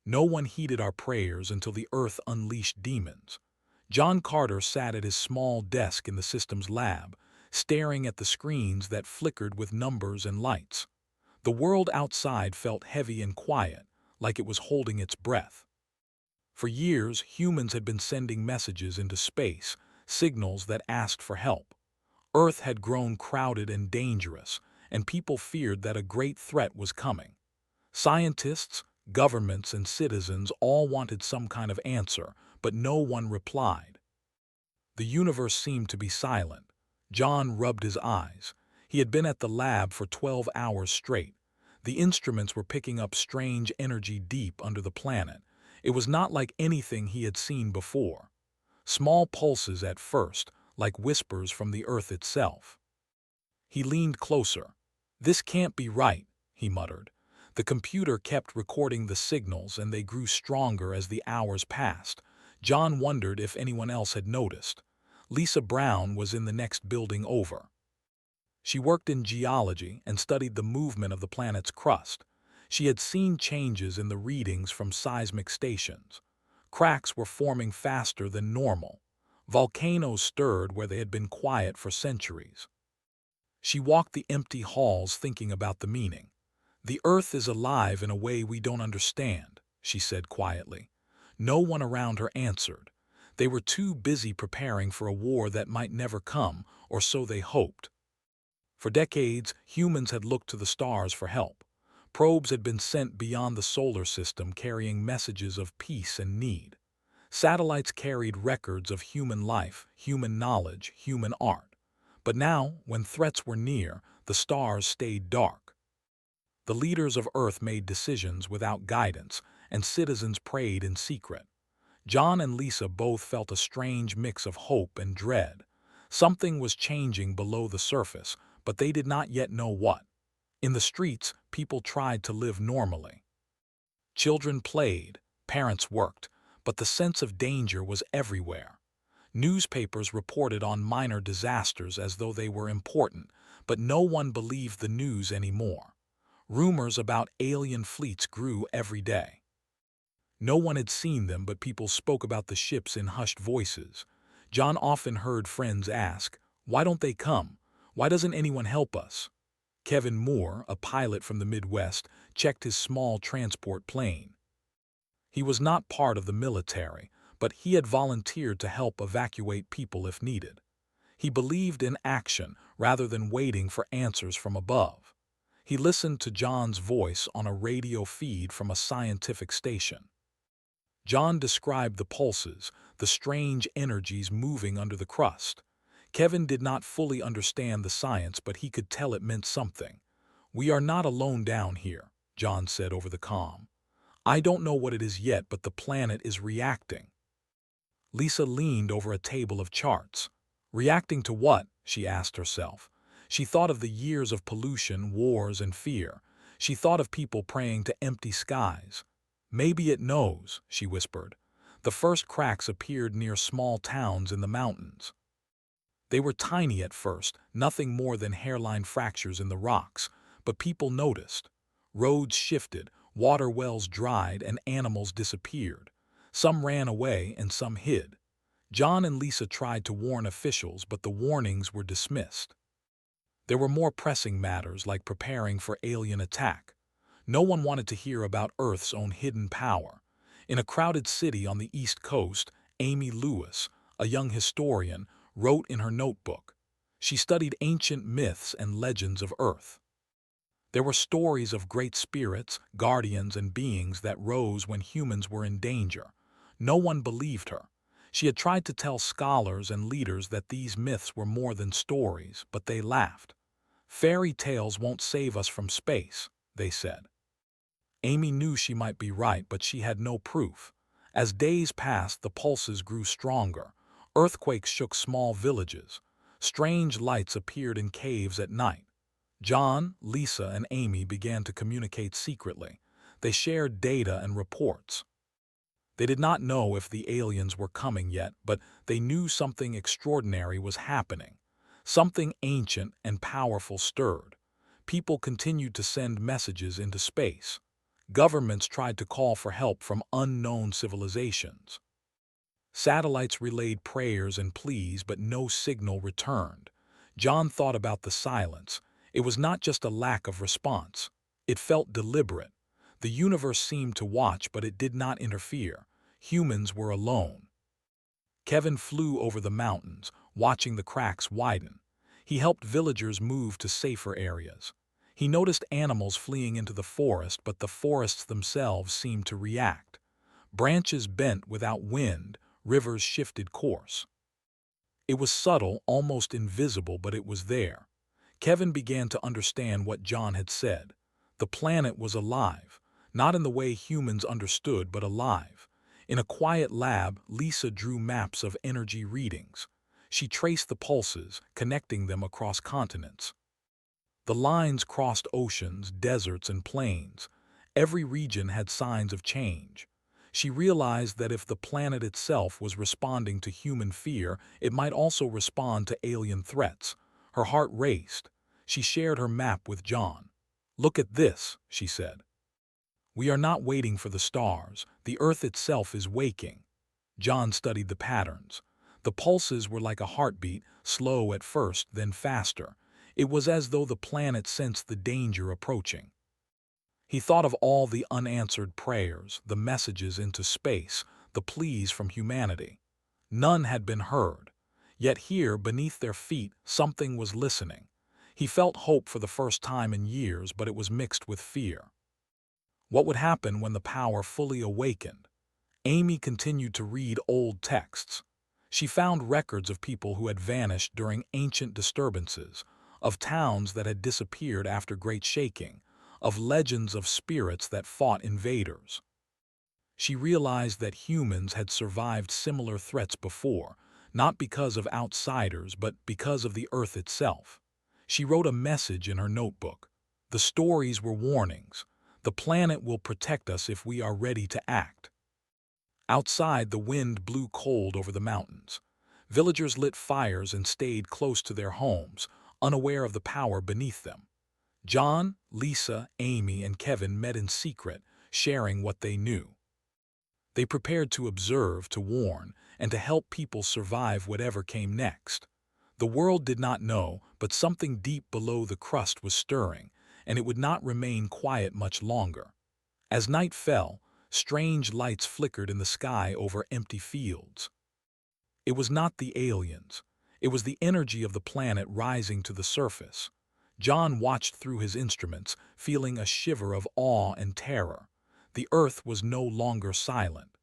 No one heeded our prayers until the Earth unleashed demons. John Carter sat at his small desk in the system's lab, staring at the screens that flickered with numbers and lights. The world outside felt heavy and quiet, like it was holding its breath. For years, humans had been sending messages into space, signals that asked for help. Earth had grown crowded and dangerous, and people feared that a great threat was coming. Scientists, governments, and citizens all wanted some kind of answer, but no one replied. The universe seemed to be silent. John rubbed his eyes. He had been at the lab for 12 hours straight. The instruments were picking up strange energy deep under the planet. It was not like anything he had seen before. Small pulses at first, like whispers from the Earth itself. He leaned closer. "This can't be right," he muttered. The computer kept recording the signals, and they grew stronger as the hours passed. John wondered if anyone else had noticed. Lisa Brown was in the next building over. She worked in geology and studied the movement of the planet's crust. She had seen changes in the readings from seismic stations. Cracks were forming faster than normal. Volcanoes stirred where they had been quiet for centuries. She walked the empty halls thinking about the meaning. "The Earth is alive in a way we don't understand," she said quietly. No one around her answered. They were too busy preparing for a war that might never come, or so they hoped. For decades, humans had looked to the stars for help. Probes had been sent beyond the solar system carrying messages of peace and need. Satellites carried records of human life, human knowledge, human art. But now, when threats were near, the stars stayed dark. The leaders of Earth made decisions without guidance, and citizens prayed in secret. John and Lisa both felt a strange mix of hope and dread. Something was changing below the surface, but they did not yet know what. In the streets, people tried to live normally. Children played, parents worked, but the sense of danger was everywhere. Newspapers reported on minor disasters as though they were important, but no one believed the news anymore. Rumors about alien fleets grew every day. No one had seen them, but people spoke about the ships in hushed voices. John often heard friends ask, "Why don't they come? Why doesn't anyone help us?" Kevin Moore, a pilot from the Midwest, checked his small transport plane. He was not part of the military, but he had volunteered to help evacuate people if needed. He believed in action rather than waiting for answers from above. He listened to John's voice on a radio feed from a scientific station. John described the pulses, the strange energies moving under the crust. Kevin did not fully understand the science, but he could tell it meant something. "We are not alone down here," John said over the comm. "I don't know what it is yet, but the planet is reacting." Lisa leaned over a table of charts. Reacting to what? She asked herself. She thought of the years of pollution, wars, and fear. She thought of people praying to empty skies. "Maybe it knows," she whispered. The first cracks appeared near small towns in the mountains. They were tiny at first, nothing more than hairline fractures in the rocks, but people noticed. Roads shifted, water wells dried, and animals disappeared. Some ran away and some hid. John and Lisa tried to warn officials, but the warnings were dismissed. There were more pressing matters like preparing for alien attack. No one wanted to hear about Earth's own hidden power. In a crowded city on the East Coast, Amy Lewis, a young historian, wrote in her notebook. She studied ancient myths and legends of Earth. There were stories of great spirits, guardians, and beings that rose when humans were in danger. No one believed her. She had tried to tell scholars and leaders that these myths were more than stories, but they laughed. "Fairy tales won't save us from space," they said. Amy knew she might be right, but she had no proof. As days passed, the pulses grew stronger. Earthquakes shook small villages. Strange lights appeared in caves at night. John, Lisa, and Amy began to communicate secretly. They shared data and reports. They did not know if the aliens were coming yet, but they knew something extraordinary was happening. Something ancient and powerful stirred. People continued to send messages into space. Governments tried to call for help from unknown civilizations. Satellites relayed prayers and pleas, but no signal returned. John thought about the silence. It was not just a lack of response. It felt deliberate. The universe seemed to watch, but it did not interfere. Humans were alone. Kevin flew over the mountains, watching the cracks widen. He helped villagers move to safer areas. He noticed animals fleeing into the forest, but the forests themselves seemed to react. Branches bent without wind, rivers shifted course. It was subtle, almost invisible, but it was there. Kevin began to understand what John had said. The planet was alive, not in the way humans understood, but alive. In a quiet lab, Lisa drew maps of energy readings. She traced the pulses, connecting them across continents. The lines crossed oceans, deserts, and plains. Every region had signs of change. She realized that if the planet itself was responding to human fear, it might also respond to alien threats. Her heart raced. She shared her map with John. "Look at this," she said. "We are not waiting for the stars. The Earth itself is waking." John studied the patterns. The pulses were like a heartbeat, slow at first, then faster. It was as though the planet sensed the danger approaching. He thought of all the unanswered prayers, the messages into space, the pleas from humanity. None had been heard. Yet here, beneath their feet, something was listening. He felt hope for the first time in years, but it was mixed with fear. What would happen when the power fully awakened? Amy continued to read old texts. She found records of people who had vanished during ancient disturbances, of towns that had disappeared after great shaking, of legends of spirits that fought invaders. She realized that humans had survived similar threats before, not because of outsiders, but because of the Earth itself. She wrote a message in her notebook. The stories were warnings. The planet will protect us if we are ready to act. Outside, the wind blew cold over the mountains. Villagers lit fires and stayed close to their homes, unaware of the power beneath them. John, Lisa, Amy, and Kevin met in secret, sharing what they knew. They prepared to observe, to warn, and to help people survive whatever came next. The world did not know, but something deep below the crust was stirring, and it would not remain quiet much longer. As night fell, strange lights flickered in the sky over empty fields. It was not the aliens. It was the energy of the planet rising to the surface. John watched through his instruments, feeling a shiver of awe and terror. The Earth was no longer silent.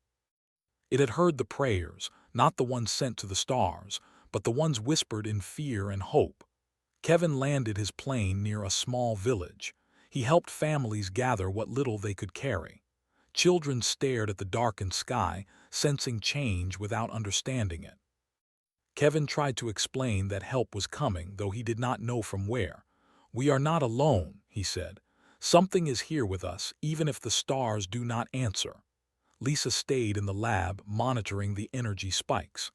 It had heard the prayers, not the ones sent to the stars, but the ones whispered in fear and hope. Kevin landed his plane near a small village. He helped families gather what little they could carry. Children stared at the darkened sky, sensing change without understanding it. Kevin tried to explain that help was coming, though he did not know from where. "We are not alone," he said. "Something is here with us, even if the stars do not answer." Lisa stayed in the lab, monitoring the energy spikes.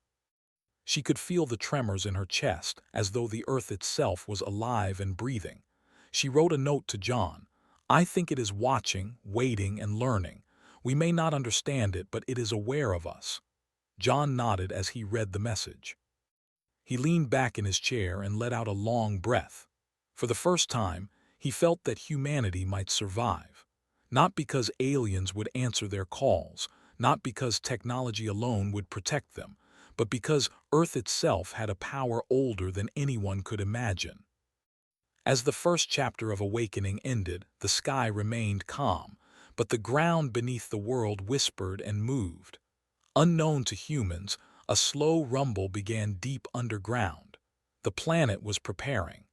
She could feel the tremors in her chest, as though the Earth itself was alive and breathing. She wrote a note to John. "I think it is watching, waiting, and learning. We may not understand it, but it is aware of us." John nodded as he read the message. He leaned back in his chair and let out a long breath. For the first time, he felt that humanity might survive. Not because aliens would answer their calls, not because technology alone would protect them, but because Earth itself had a power older than anyone could imagine. As the first chapter of Awakening ended, the sky remained calm, but the ground beneath the world whispered and moved. Unknown to humans, a slow rumble began deep underground. The planet was preparing.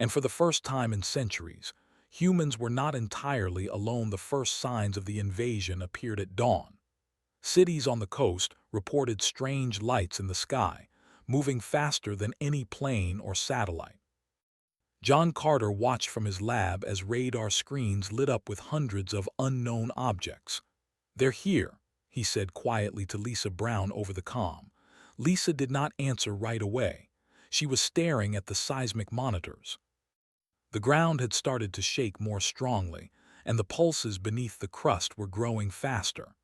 And for the first time in centuries, humans were not entirely alone. The first signs of the invasion appeared at dawn. Cities on the coast reported strange lights in the sky, moving faster than any plane or satellite. John Carter watched from his lab as radar screens lit up with hundreds of unknown objects. "They're here," he said quietly to Lisa Brown over the comm. Lisa did not answer right away. She was staring at the seismic monitors. The ground had started to shake more strongly, and the pulses beneath the crust were growing faster.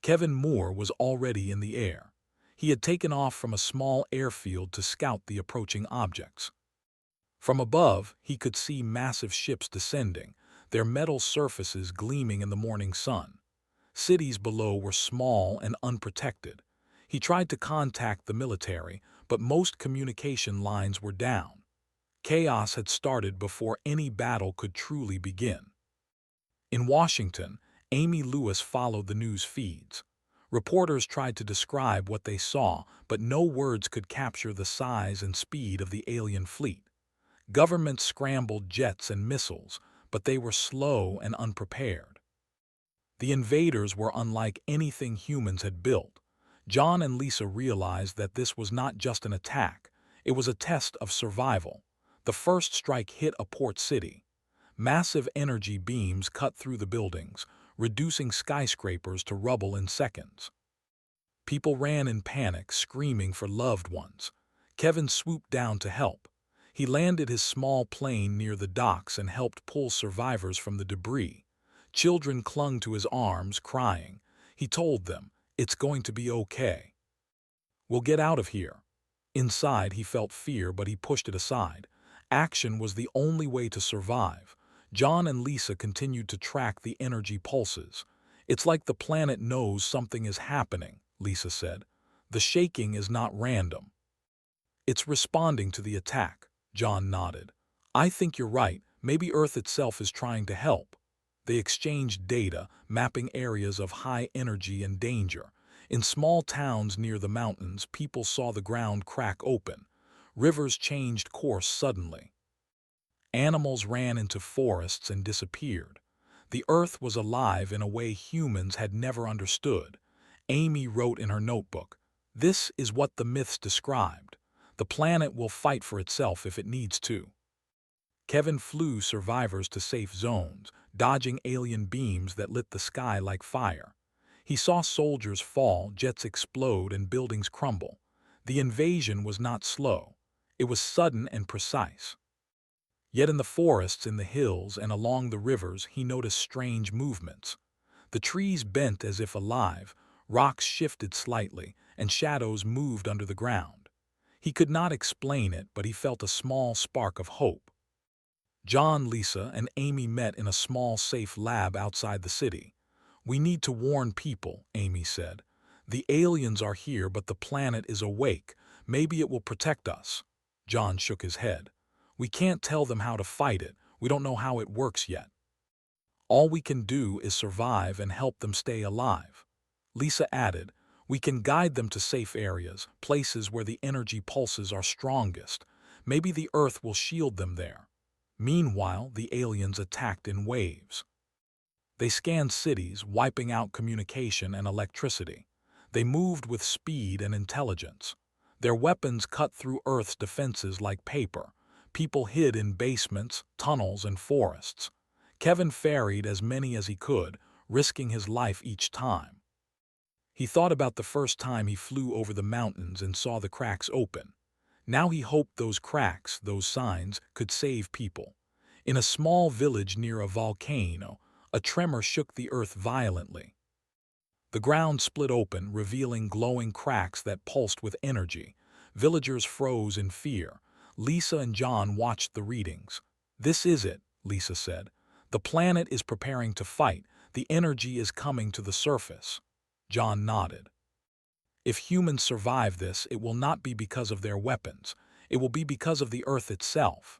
Kevin Moore was already in the air. He had taken off from a small airfield to scout the approaching objects. From above, he could see massive ships descending, their metal surfaces gleaming in the morning sun. Cities below were small and unprotected. He tried to contact the military, but most communication lines were down. Chaos had started before any battle could truly begin. In Washington, Amy Lewis followed the news feeds. Reporters tried to describe what they saw, but no words could capture the size and speed of the alien fleet. Governments scrambled jets and missiles, but they were slow and unprepared. The invaders were unlike anything humans had built. John and Lisa realized that this was not just an attack, it was a test of survival. The first strike hit a port city. Massive energy beams cut through the buildings, reducing skyscrapers to rubble in seconds. People ran in panic, screaming for loved ones. Kevin swooped down to help. He landed his small plane near the docks and helped pull survivors from the debris. Children clung to his arms, crying. He told them, "It's going to be okay. We'll get out of here." Inside, he felt fear, but he pushed it aside. Action was the only way to survive. John and Lisa continued to track the energy pulses. "It's like the planet knows something is happening," Lisa said. "The shaking is not random. It's responding to the attack." John nodded. "I think you're right. Maybe Earth itself is trying to help." They exchanged data, mapping areas of high energy and danger. In small towns near the mountains, people saw the ground crack open. Rivers changed course suddenly. Animals ran into forests and disappeared. The Earth was alive in a way humans had never understood. Amy wrote in her notebook, "This is what the myths described. The planet will fight for itself if it needs to." Kevin flew survivors to safe zones, dodging alien beams that lit the sky like fire. He saw soldiers fall, jets explode, and buildings crumble. The invasion was not slow. It was sudden and precise. Yet in the forests, in the hills, and along the rivers, he noticed strange movements. The trees bent as if alive, rocks shifted slightly, and shadows moved under the ground. He could not explain it, but he felt a small spark of hope. John, Lisa, and Amy met in a small, safe lab outside the city. "We need to warn people," Amy said. "The aliens are here, but the planet is awake. Maybe it will protect us." John shook his head. "We can't tell them how to fight it. We don't know how it works yet. All we can do is survive and help them stay alive." Lisa added, "We can guide them to safe areas, places where the energy pulses are strongest. Maybe the Earth will shield them there." Meanwhile, the aliens attacked in waves. They scanned cities, wiping out communication and electricity. They moved with speed and intelligence. Their weapons cut through Earth's defenses like paper. People hid in basements, tunnels, and forests. Kevin ferried as many as he could, risking his life each time. He thought about the first time he flew over the mountains and saw the cracks open. Now he hoped those cracks, those signs, could save people. In a small village near a volcano, a tremor shook the earth violently. The ground split open, revealing glowing cracks that pulsed with energy. Villagers froze in fear. Lisa and John watched the readings. "This is it," Lisa said. "The planet is preparing to fight. The energy is coming to the surface." John nodded. "If humans survive this, it will not be because of their weapons. It will be because of the Earth itself."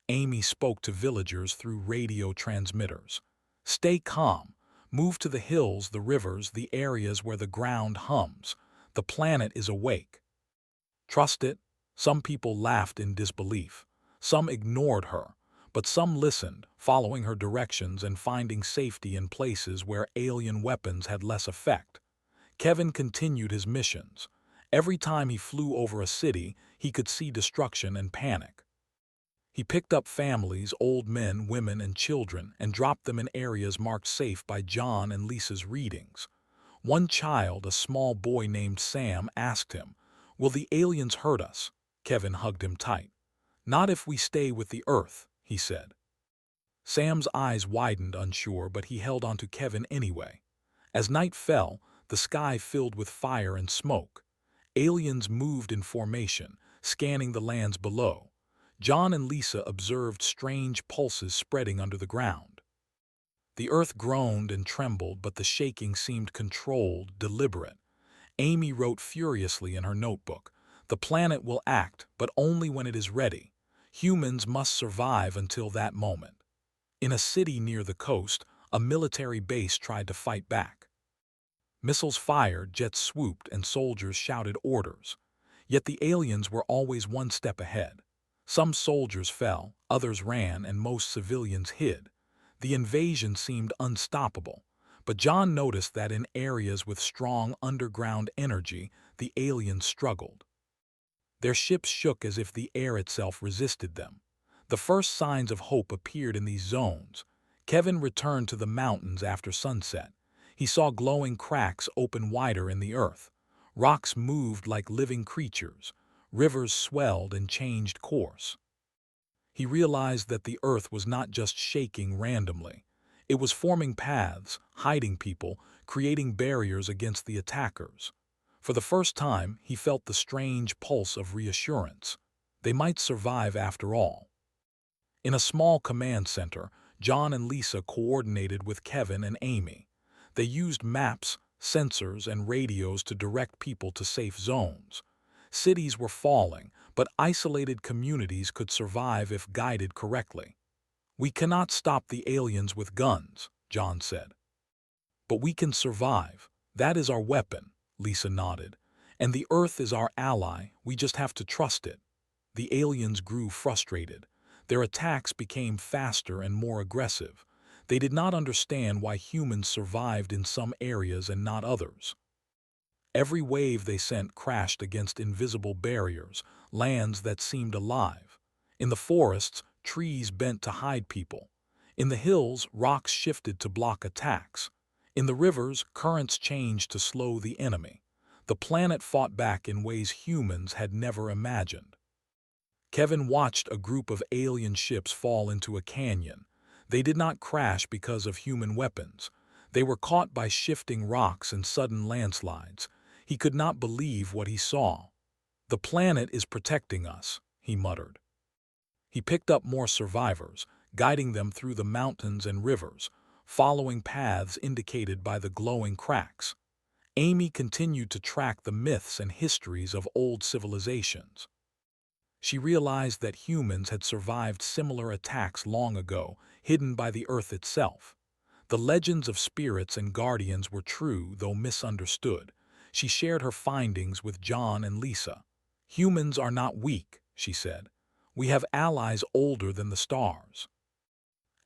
Amy spoke to villagers through radio transmitters. "Stay calm. Move to the hills, the rivers, the areas where the ground hums. The planet is awake. Trust it." Some people laughed in disbelief. Some ignored her, but some listened, following her directions and finding safety in places where alien weapons had less effect. Kevin continued his missions. Every time he flew over a city, he could see destruction and panic. He picked up families, old men, women, and children, and dropped them in areas marked safe by John and Lisa's readings. One child, a small boy named Sam, asked him, "Will the aliens hurt us?" Kevin hugged him tight. "Not if we stay with the Earth," he said. Sam's eyes widened, unsure, but he held onto Kevin anyway. As night fell, the sky filled with fire and smoke. Aliens moved in formation, scanning the lands below. John and Lisa observed strange pulses spreading under the ground. The earth groaned and trembled, but the shaking seemed controlled, deliberate. Amy wrote furiously in her notebook, "The planet will act, but only when it is ready. Humans must survive until that moment." In a city near the coast, a military base tried to fight back. Missiles fired, jets swooped, and soldiers shouted orders. Yet the aliens were always one step ahead. Some soldiers fell, others ran, and most civilians hid. The invasion seemed unstoppable, but John noticed that in areas with strong underground energy, the aliens struggled. Their ships shook as if the air itself resisted them. The first signs of hope appeared in these zones. Kevin returned to the mountains after sunset. He saw glowing cracks open wider in the earth. Rocks moved like living creatures. Rivers swelled and changed course. He realized that the earth was not just shaking randomly. It was forming paths, hiding people, creating barriers against the attackers. For the first time, he felt the strange pulse of reassurance. They might survive after all. In a small command center, John and Lisa coordinated with Kevin and Amy. They used maps, sensors, and radios to direct people to safe zones. Cities were falling, but isolated communities could survive if guided correctly. "We cannot stop the aliens with guns," John said. "But we can survive. That is our weapon," Lisa nodded. "And the Earth is our ally, we just have to trust it." The aliens grew frustrated. Their attacks became faster and more aggressive. They did not understand why humans survived in some areas and not others. Every wave they sent crashed against invisible barriers, lands that seemed alive. In the forests, trees bent to hide people. In the hills, rocks shifted to block attacks. In the rivers, currents changed to slow the enemy. The planet fought back in ways humans had never imagined. Kevin watched a group of alien ships fall into a canyon. They did not crash because of human weapons. They were caught by shifting rocks and sudden landslides. He could not believe what he saw. "The planet is protecting us," he muttered. He picked up more survivors, guiding them through the mountains and rivers, following paths indicated by the glowing cracks. Amy continued to track the myths and histories of old civilizations. She realized that humans had survived similar attacks long ago, hidden by the earth itself. The legends of spirits and guardians were true, though misunderstood. She shared her findings with John and Lisa. "Humans are not weak," she said. "We have allies older than the stars."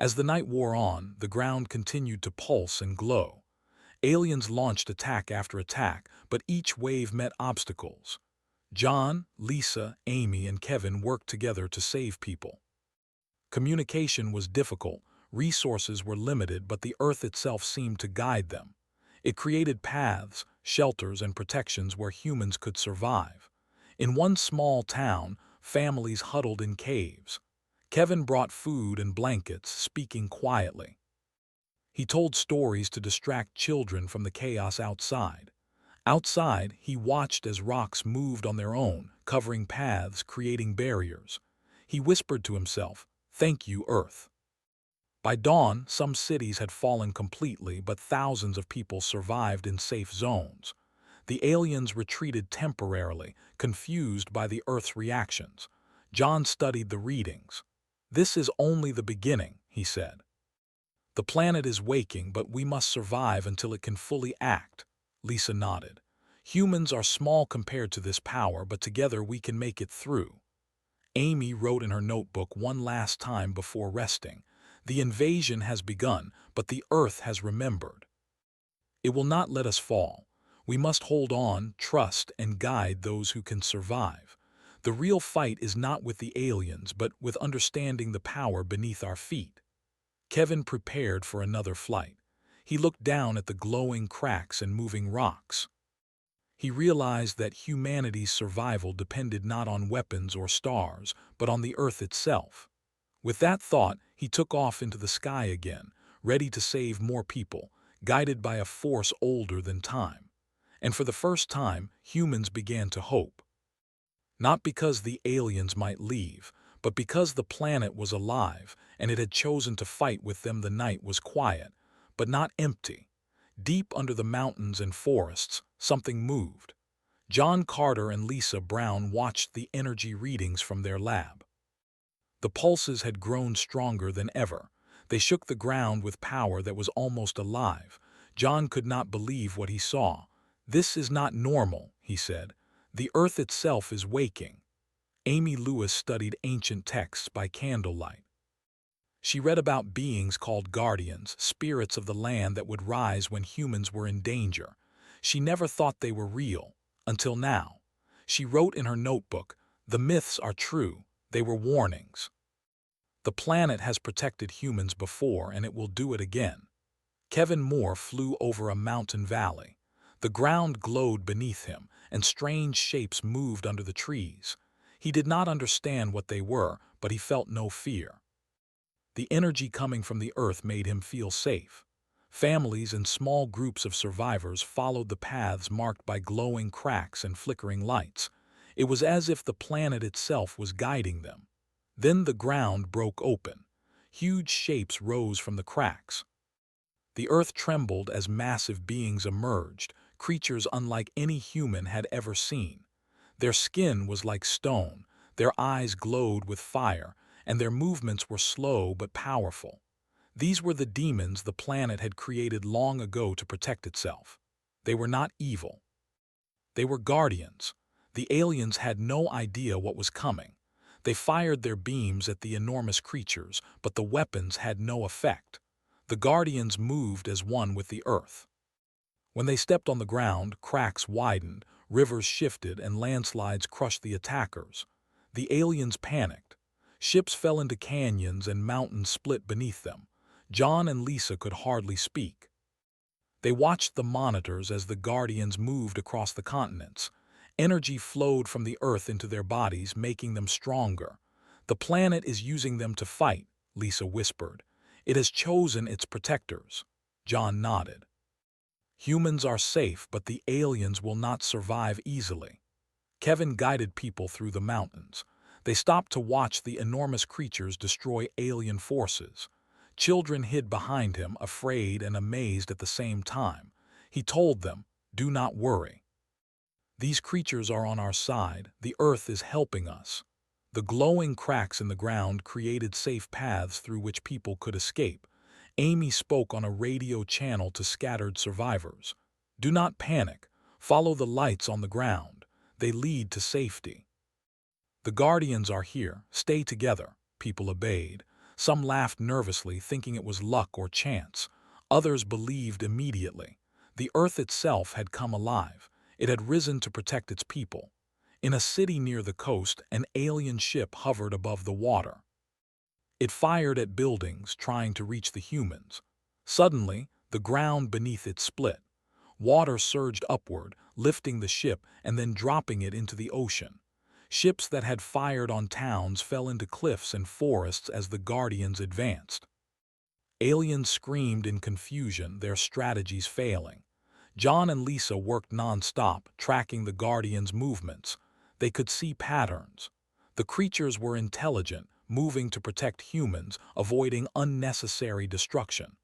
As the night wore on, the ground continued to pulse and glow. Aliens launched attack after attack, but each wave met obstacles. John, Lisa, Amy, and Kevin worked together to save people. Communication was difficult, resources were limited, but the earth itself seemed to guide them. It created paths, shelters, and protections where humans could survive. In one small town, families huddled in caves. Kevin brought food and blankets, speaking quietly. He told stories to distract children from the chaos outside. Outside, he watched as rocks moved on their own, covering paths, creating barriers. He whispered to himself, "Thank you, Earth." By dawn, some cities had fallen completely, but thousands of people survived in safe zones. The aliens retreated temporarily, confused by the Earth's reactions. John studied the readings. "This is only the beginning," he said. "The planet is waking, but we must survive until it can fully act." Lisa nodded. "Humans are small compared to this power, but together we can make it through." Amy wrote in her notebook one last time before resting. "The invasion has begun, but the Earth has remembered. It will not let us fall. We must hold on, trust, and guide those who can survive. The real fight is not with the aliens, but with understanding the power beneath our feet." Kevin prepared for another flight. He looked down at the glowing cracks and moving rocks. He realized that humanity's survival depended not on weapons or stars, but on the Earth itself. With that thought, he took off into the sky again, ready to save more people, guided by a force older than time. And for the first time, humans began to hope. Not because the aliens might leave, but because the planet was alive and it had chosen to fight with them. The night was quiet, but not empty. Deep under the mountains and forests, something moved. John Carter and Lisa Brown watched the energy readings from their lab. The pulses had grown stronger than ever. They shook the ground with power that was almost alive. John could not believe what he saw. "This is not normal," he said. "The Earth itself is waking." Amy Lewis studied ancient texts by candlelight. She read about beings called guardians, spirits of the land that would rise when humans were in danger. She never thought they were real, until now. She wrote in her notebook, "The myths are true, they were warnings. The planet has protected humans before and it will do it again." Kevin Moore flew over a mountain valley. The ground glowed beneath him, and strange shapes moved under the trees. He did not understand what they were, but he felt no fear. The energy coming from the Earth made him feel safe. Families and small groups of survivors followed the paths marked by glowing cracks and flickering lights. It was as if the planet itself was guiding them. Then the ground broke open. Huge shapes rose from the cracks. The Earth trembled as massive beings emerged, creatures unlike any human had ever seen. Their skin was like stone, their eyes glowed with fire, and their movements were slow but powerful. These were the demons the planet had created long ago to protect itself. They were not evil. They were guardians. The aliens had no idea what was coming. They fired their beams at the enormous creatures, but the weapons had no effect. The guardians moved as one with the Earth. When they stepped on the ground, cracks widened, rivers shifted, and landslides crushed the attackers. The aliens panicked. Ships fell into canyons and mountains split beneath them. John and Lisa could hardly speak. They watched the monitors as the guardians moved across the continents. Energy flowed from the Earth into their bodies, making them stronger. "The planet is using them to fight," Lisa whispered. "It has chosen its protectors." John nodded. "Humans are safe, but the aliens will not survive easily." Kevin guided people through the mountains. They stopped to watch the enormous creatures destroy alien forces. Children hid behind him, afraid and amazed at the same time. He told them, "Do not worry. These creatures are on our side. The Earth is helping us." The glowing cracks in the ground created safe paths through which people could escape. Amy spoke on a radio channel to scattered survivors. "Do not panic. Follow the lights on the ground. They lead to safety. The guardians are here. Stay together." People obeyed. Some laughed nervously, thinking it was luck or chance. Others believed immediately. The Earth itself had come alive. It had risen to protect its people. In a city near the coast, an alien ship hovered above the water. It fired at buildings, trying to reach the humans. Suddenly, the ground beneath it split. Water surged upward, lifting the ship and then dropping it into the ocean. Ships that had fired on towns fell into cliffs and forests as the guardians advanced. Aliens screamed in confusion, their strategies failing. John and Lisa worked non-stop, tracking the guardians' movements. They could see patterns. The creatures were intelligent, moving to protect humans, avoiding unnecessary destruction.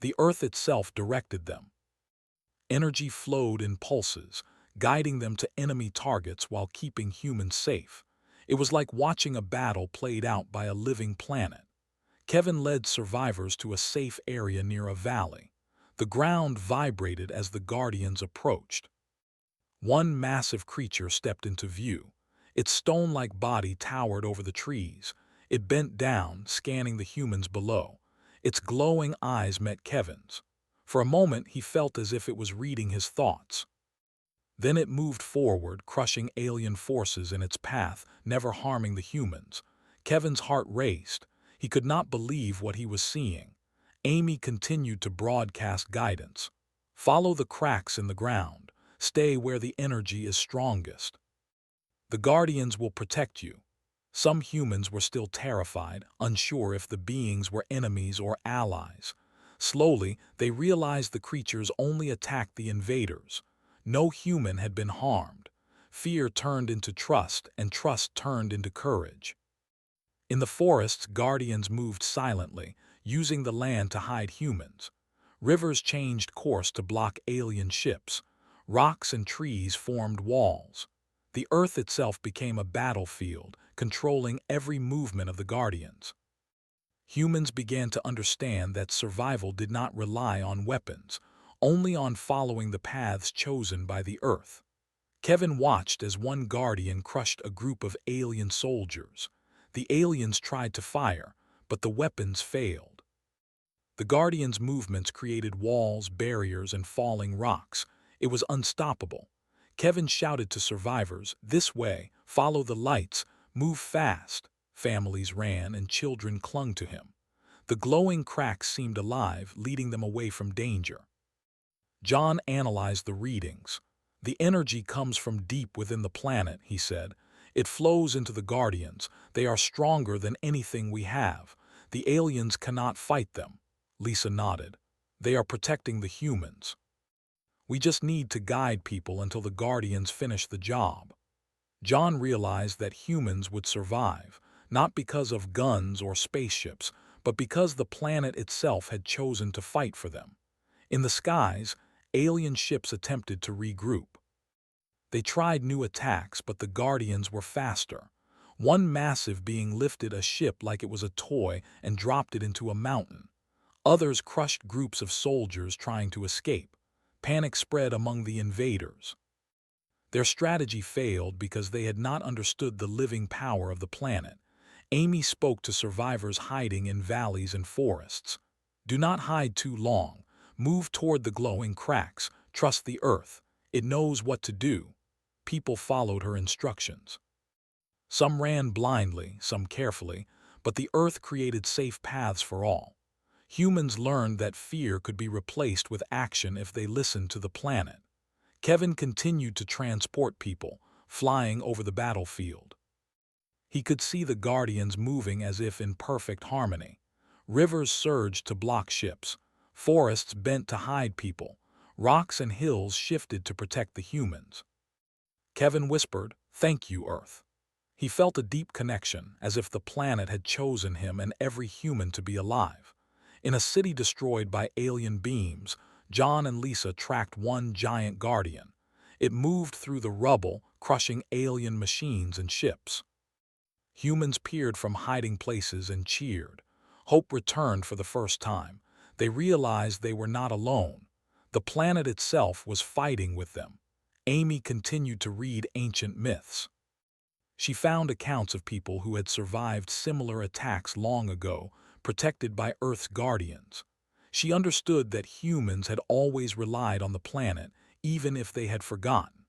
The Earth itself directed them. Energy flowed in pulses, guiding them to enemy targets while keeping humans safe. It was like watching a battle played out by a living planet. Kevin led survivors to a safe area near a valley. The ground vibrated as the guardians approached. One massive creature stepped into view. Its stone-like body towered over the trees. It bent down, scanning the humans below. Its glowing eyes met Kevin's. For a moment, he felt as if it was reading his thoughts. Then it moved forward, crushing alien forces in its path, never harming the humans. Kevin's heart raced. He could not believe what he was seeing. Amy continued to broadcast guidance. "Follow the cracks in the ground. Stay where the energy is strongest. The guardians will protect you." Some humans were still terrified, unsure if the beings were enemies or allies. Slowly, they realized the creatures only attacked the invaders. No human had been harmed. Fear turned into trust, and trust turned into courage. In the forests, guardians moved silently, using the land to hide humans. Rivers changed course to block alien ships. Rocks and trees formed walls. The earth itself became a battlefield, controlling every movement of the guardians. Humans began to understand that survival did not rely on weapons, only on following the paths chosen by the earth. Kevin watched as one guardian crushed a group of alien soldiers. The aliens tried to fire, but the weapons failed. The guardians' movements created walls, barriers, and falling rocks. It was unstoppable. Kevin shouted to survivors, "This way, follow the lights, move fast." Families ran and children clung to him. The glowing cracks seemed alive, leading them away from danger. John analyzed the readings. "The energy comes from deep within the planet," he said. "It flows into the Guardians. They are stronger than anything we have. The aliens cannot fight them." Lisa nodded. "They are protecting the humans. We just need to guide people until the Guardians finish the job." John realized that humans would survive, not because of guns or spaceships, but because the planet itself had chosen to fight for them. In the skies, alien ships attempted to regroup. They tried new attacks, but the Guardians were faster. One massive being lifted a ship like it was a toy and dropped it into a mountain. Others crushed groups of soldiers trying to escape. Panic spread among the invaders. Their strategy failed because they had not understood the living power of the planet. Amy spoke to survivors hiding in valleys and forests. "Do not hide too long. Move toward the glowing cracks. Trust the earth. It knows what to do." People followed her instructions. Some ran blindly, some carefully, but the earth created safe paths for all. Humans learned that fear could be replaced with action if they listened to the planet. Kevin continued to transport people, flying over the battlefield. He could see the Guardians moving as if in perfect harmony. Rivers surged to block ships. Forests bent to hide people. Rocks and hills shifted to protect the humans. Kevin whispered, "Thank you, Earth." He felt a deep connection, as if the planet had chosen him and every human to be alive. In a city destroyed by alien beams, John and Lisa tracked one giant guardian. It moved through the rubble, crushing alien machines and ships. Humans peered from hiding places and cheered. Hope returned for the first time. They realized they were not alone. The planet itself was fighting with them. Amy continued to read ancient myths. She found accounts of people who had survived similar attacks long ago, protected by Earth's guardians. She understood that humans had always relied on the planet, even if they had forgotten.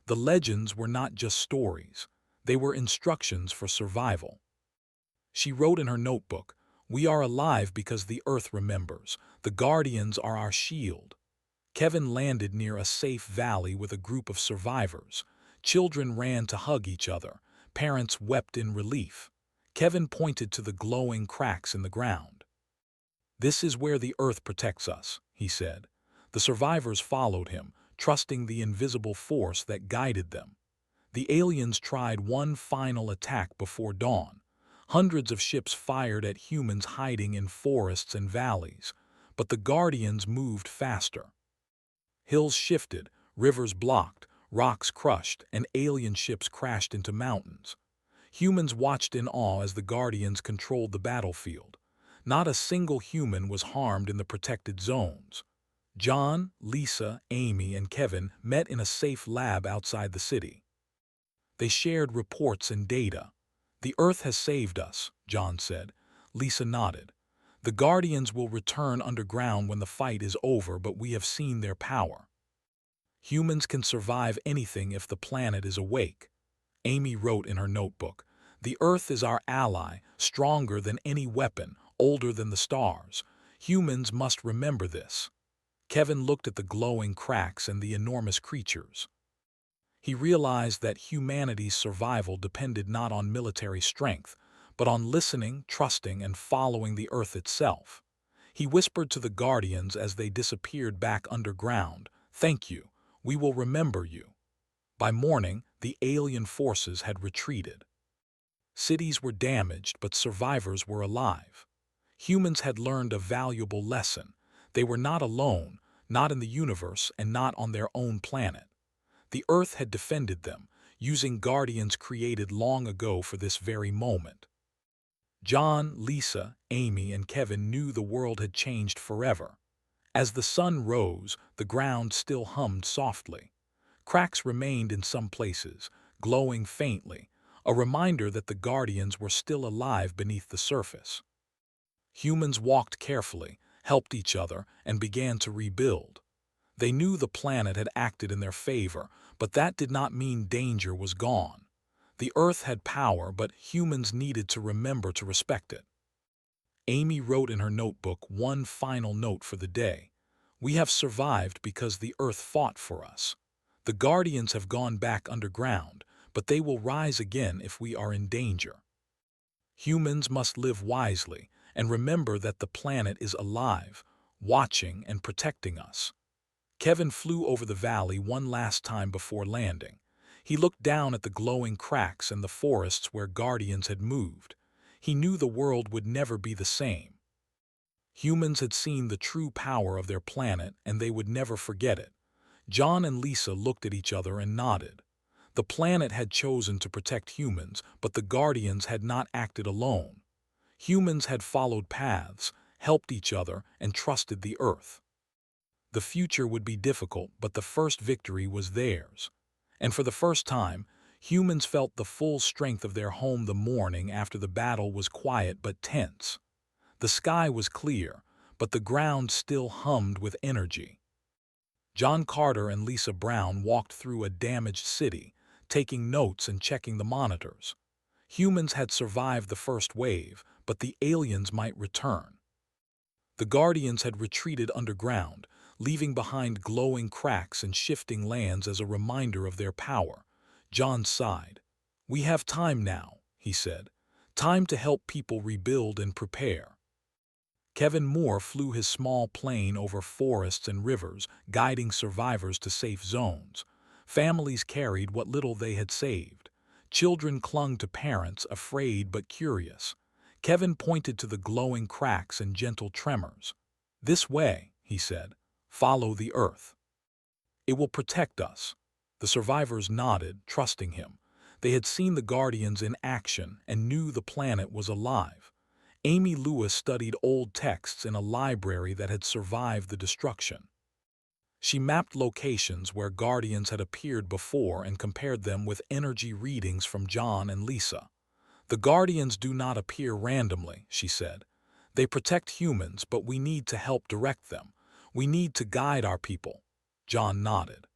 The legends were not just stories. They were instructions for survival. She wrote in her notebook, "We are alive because the Earth remembers. The Guardians are our shield." Kevin landed near a safe valley with a group of survivors. Children ran to hug each other. Parents wept in relief. Kevin pointed to the glowing cracks in the ground. "This is where the earth protects us," he said. The survivors followed him, trusting the invisible force that guided them. The aliens tried one final attack before dawn. Hundreds of ships fired at humans hiding in forests and valleys, but the Guardians moved faster. Hills shifted, rivers blocked, rocks crushed, and alien ships crashed into mountains. Humans watched in awe as the Guardians controlled the battlefield. Not a single human was harmed in the protected zones. John, Lisa, Amy, and Kevin met in a safe lab outside the city. They shared reports and data. "The Earth has saved us," John said. Lisa nodded. "The Guardians will return underground when the fight is over, but we have seen their power. Humans can survive anything if the planet is awake." Amy wrote in her notebook, "The Earth is our ally, stronger than any weapon, older than the stars. Humans must remember this." Kevin looked at the glowing cracks and the enormous creatures. He realized that humanity's survival depended not on military strength, but on listening, trusting, and following the Earth itself. He whispered to the Guardians as they disappeared back underground, "Thank you, we will remember you." By morning, the alien forces had retreated. Cities were damaged, but survivors were alive. Humans had learned a valuable lesson. They were not alone, not in the universe, and not on their own planet. The Earth had defended them, using guardians created long ago for this very moment. John, Lisa, Amy, and Kevin knew the world had changed forever. As the sun rose, the ground still hummed softly. Cracks remained in some places, glowing faintly, a reminder that the guardians were still alive beneath the surface. Humans walked carefully, helped each other, and began to rebuild. They knew the planet had acted in their favor, but that did not mean danger was gone. The Earth had power, but humans needed to remember to respect it. Amy wrote in her notebook one final note for the day. "We have survived because the Earth fought for us. The Guardians have gone back underground, but they will rise again if we are in danger. Humans must live wisely and remember that the planet is alive, watching and protecting us." Kevin flew over the valley one last time before landing. He looked down at the glowing cracks and the forests where guardians had moved. He knew the world would never be the same. Humans had seen the true power of their planet, and they would never forget it. John and Lisa looked at each other and nodded. The planet had chosen to protect humans, but the guardians had not acted alone. Humans had followed paths, helped each other, and trusted the Earth. The future would be difficult, but the first victory was theirs. And for the first time, humans felt the full strength of their home. The morning after the battle was quiet but tense. The sky was clear, but the ground still hummed with energy. John Carter and Lisa Brown walked through a damaged city, taking notes and checking the monitors. Humans had survived the first wave, but the aliens might return. The Guardians had retreated underground, leaving behind glowing cracks and shifting lands as a reminder of their power. John sighed. "We have time now," he said. "Time to help people rebuild and prepare." Kevin Moore flew his small plane over forests and rivers, guiding survivors to safe zones. Families carried what little they had saved. Children clung to parents, afraid but curious. Kevin pointed to the glowing cracks and gentle tremors. "This way," he said. "Follow the Earth. It will protect us." The survivors nodded, trusting him. They had seen the Guardians in action and knew the planet was alive. Amy Lewis studied old texts in a library that had survived the destruction. She mapped locations where Guardians had appeared before and compared them with energy readings from John and Lisa. "The Guardians do not appear randomly," she said. "They protect humans, but we need to help direct them. We need to guide our people." John nodded.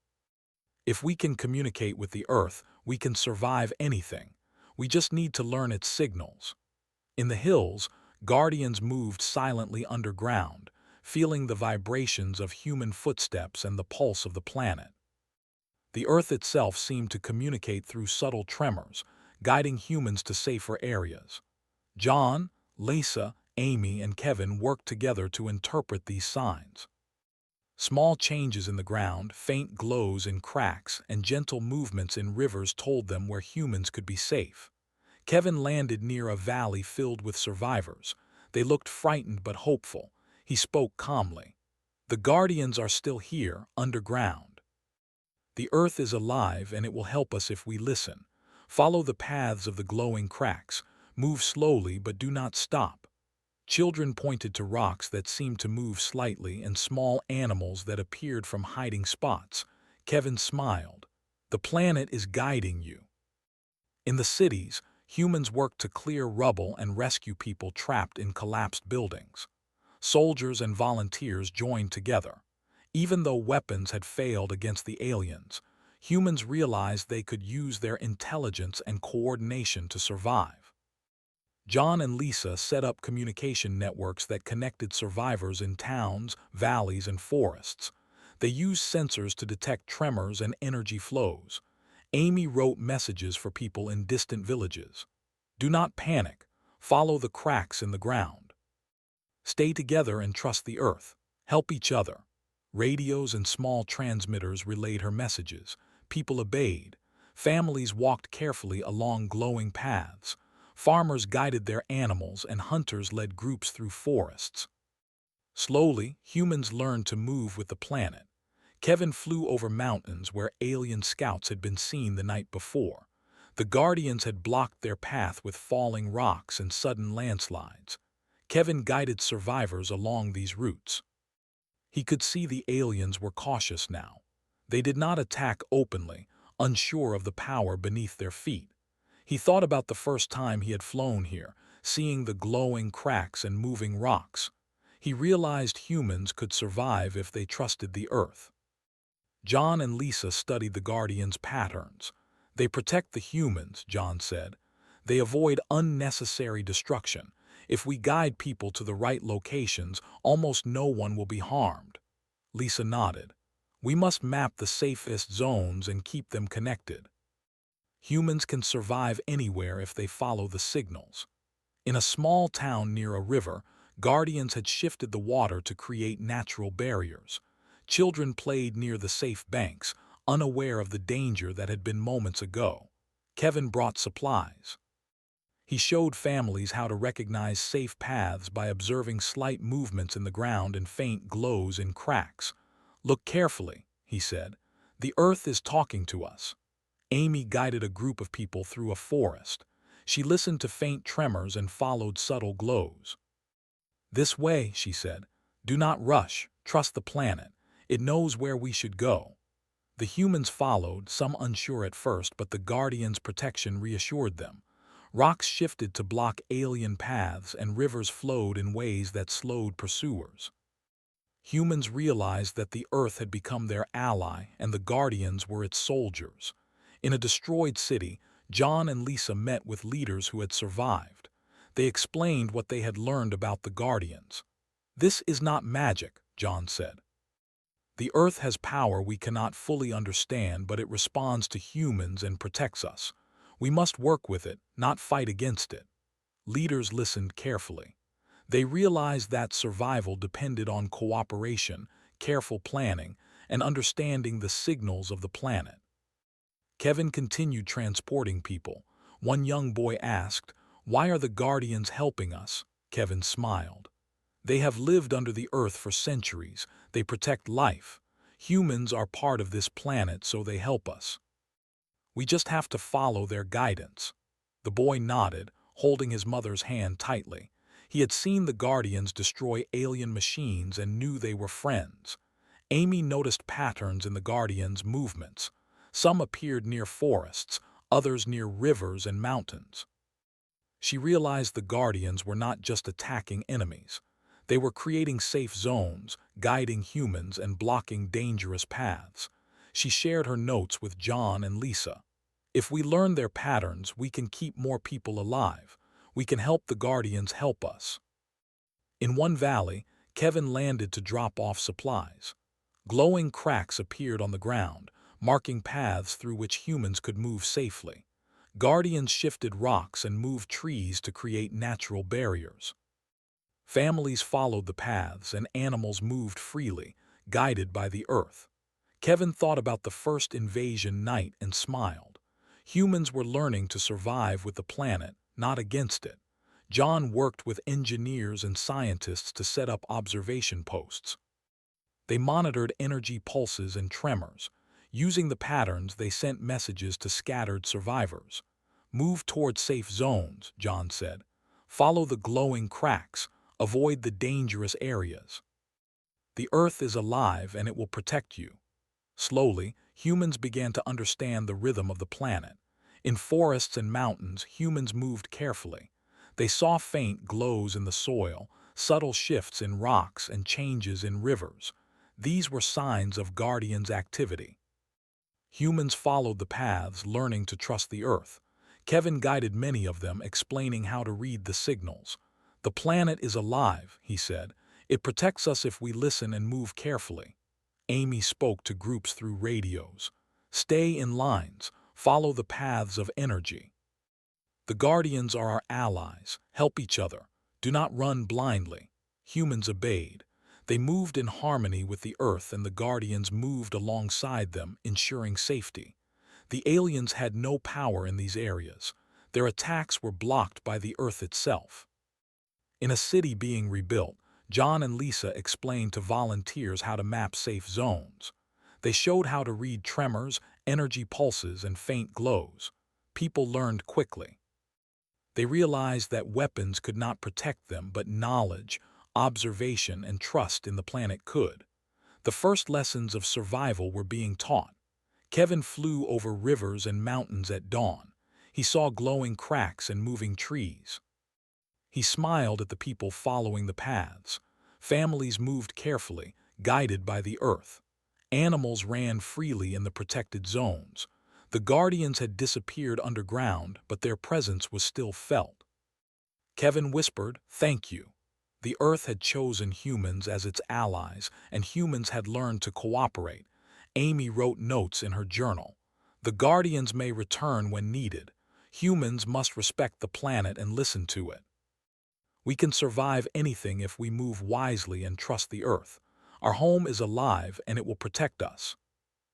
"If we can communicate with the Earth, we can survive anything. We just need to learn its signals." In the hills, Guardians moved silently underground, feeling the vibrations of human footsteps and the pulse of the planet. The Earth itself seemed to communicate through subtle tremors, guiding humans to safer areas. John, Lisa, Amy, and Kevin worked together to interpret these signs. Small changes in the ground, faint glows in cracks, and gentle movements in rivers told them where humans could be safe. Kevin landed near a valley filled with survivors. They looked frightened but hopeful. He spoke calmly. "The Guardians are still here, underground. The Earth is alive, and it will help us if we listen. Follow the paths of the glowing cracks. Move slowly, but do not stop." Children pointed to rocks that seemed to move slightly and small animals that appeared from hiding spots. Kevin smiled. "The planet is guiding you." In the cities, humans worked to clear rubble and rescue people trapped in collapsed buildings. Soldiers and volunteers joined together. Even though weapons had failed against the aliens, humans realized they could use their intelligence and coordination to survive. John and Lisa set up communication networks that connected survivors in towns, valleys, and forests. They used sensors to detect tremors and energy flows. Amy wrote messages for people in distant villages. Do not panic. Follow the cracks in the ground. Stay together and trust the earth. Help each other. Radios and small transmitters relayed her messages. People obeyed. Families walked carefully along glowing paths. Farmers guided their animals and hunters led groups through forests. Slowly, humans learned to move with the planet. Kevin flew over mountains where alien scouts had been seen the night before. The Guardians had blocked their path with falling rocks and sudden landslides. Kevin guided survivors along these routes. He could see the aliens were cautious now. They did not attack openly, unsure of the power beneath their feet. He thought about the first time he had flown here, seeing the glowing cracks and moving rocks. He realized humans could survive if they trusted the earth. John and Lisa studied the Guardians' patterns. They protect the humans, John said. They avoid unnecessary destruction. If we guide people to the right locations, almost no one will be harmed. Lisa nodded. We must map the safest zones and keep them connected. Humans can survive anywhere if they follow the signals. In a small town near a river, Guardians had shifted the water to create natural barriers. Children played near the safe banks, unaware of the danger that had been moments ago. Kevin brought supplies. He showed families how to recognize safe paths by observing slight movements in the ground and faint glows in cracks. Look carefully, he said. The earth is talking to us. Amy guided a group of people through a forest. She listened to faint tremors and followed subtle glows. This way, she said. Do not rush. Trust the planet. It knows where we should go. The humans followed, some unsure at first, but the Guardians' protection reassured them. Rocks shifted to block alien paths and rivers flowed in ways that slowed pursuers. Humans realized that the Earth had become their ally and the Guardians were its soldiers. In a destroyed city, John and Lisa met with leaders who had survived. They explained what they had learned about the Guardians. This is not magic, John said. The Earth has power we cannot fully understand, but it responds to humans and protects us. We must work with it, not fight against it. Leaders listened carefully. They realized that survival depended on cooperation, careful planning, and understanding the signals of the planet. Kevin continued transporting people. One young boy asked, "Why are the Guardians helping us?" Kevin smiled. They have lived under the earth for centuries. They protect life. Humans are part of this planet, so they help us. We just have to follow their guidance. The boy nodded, holding his mother's hand tightly. He had seen the Guardians destroy alien machines and knew they were friends. Amy noticed patterns in the Guardians' movements. Some appeared near forests, others near rivers and mountains. She realized the Guardians were not just attacking enemies. They were creating safe zones, guiding humans and blocking dangerous paths. She shared her notes with John and Lisa. If we learn their patterns, we can keep more people alive. We can help the Guardians help us. In one valley, Kevin landed to drop off supplies. Glowing cracks appeared on the ground, marking paths through which humans could move safely. Guardians shifted rocks and moved trees to create natural barriers. Families followed the paths and animals moved freely, guided by the earth. Kevin thought about the first invasion night and smiled. Humans were learning to survive with the planet, not against it. John worked with engineers and scientists to set up observation posts. They monitored energy pulses and tremors. Using the patterns, they sent messages to scattered survivors. Move toward safe zones, John said. Follow the glowing cracks. Avoid the dangerous areas. The Earth is alive and it will protect you. Slowly, humans began to understand the rhythm of the planet. In forests and mountains, humans moved carefully. They saw faint glows in the soil, subtle shifts in rocks, and changes in rivers. These were signs of Guardians' activity. Humans followed the paths, learning to trust the Earth. Kevin guided many of them, explaining how to read the signals. The planet is alive, he said. It protects us if we listen and move carefully. Amy spoke to groups through radios. Stay in lines. Follow the paths of energy. The Guardians are our allies. Help each other. Do not run blindly. Humans obeyed. They moved in harmony with the Earth, and the Guardians moved alongside them, ensuring safety. The aliens had no power in these areas. Their attacks were blocked by the Earth itself. In a city being rebuilt, John and Lisa explained to volunteers how to map safe zones. They showed how to read tremors, energy pulses, and faint glows. People learned quickly. They realized that weapons could not protect them, but knowledge, observation, and trust in the planet could. The first lessons of survival were being taught. Kevin flew over rivers and mountains at dawn. He saw glowing cracks and moving trees. He smiled at the people following the paths. Families moved carefully, guided by the Earth. Animals ran freely in the protected zones. The Guardians had disappeared underground, but their presence was still felt. Kevin whispered, "Thank you." The Earth had chosen humans as its allies, and humans had learned to cooperate. Amy wrote notes in her journal. The Guardians may return when needed. Humans must respect the planet and listen to it. We can survive anything if we move wisely and trust the Earth. Our home is alive and it will protect us.